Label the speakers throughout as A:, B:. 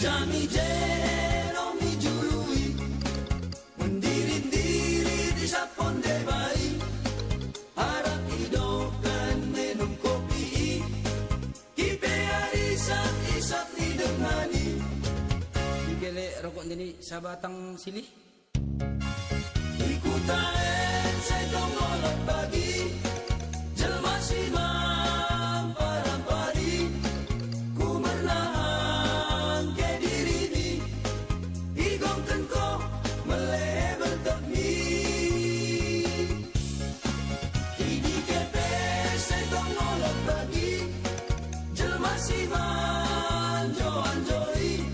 A: Jami jero mi jului, mendiri-diri di saponde bayi, harap hidupkan minum kopi, kipe arisat-isat didengani.
B: Digele rokok ini sabatang silih.
A: Ikutan saya tongolot bagi, jelma simam parampari, ku menahan ke diri ni, igong tengko melebel tekmi. Ini kepe saya tongolot bagi, jelma simam joan joi,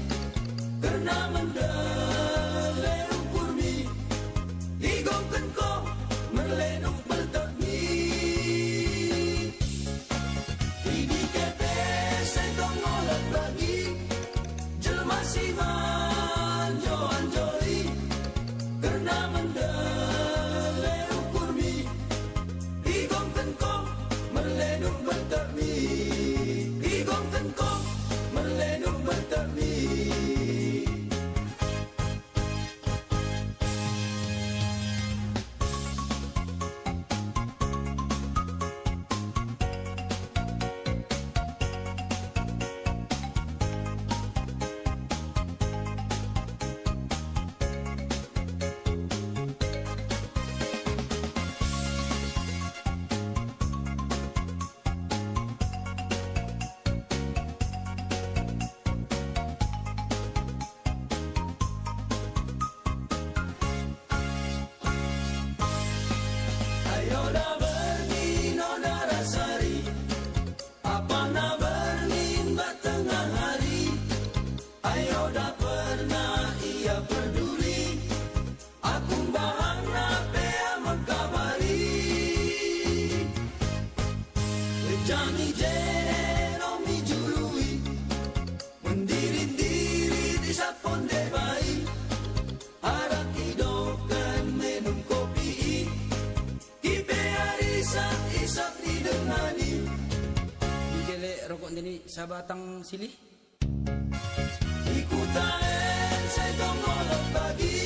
A: karena mendele ukurmi, igong tengko merlenung beltekmi. Ini kepe sentong ngolat bagi, jelma siman joan joi, karena mendele ukurmi, igong tengko merlenung beltekmi, igong tengko merlenung beltekmi. Ayo dah berni nona rasari, apa nak berni tengah hari. Ayo dah pernah ia peduli, aku bahana pea mengkabari. Jami jero mi jului, mendiri-diri di saponde bayi, harap hidupkan minum kopi, kipe arisat-isat didengani.
B: Digele rokok ini sabatang silih.
A: Ikutan saya tongolot bagi,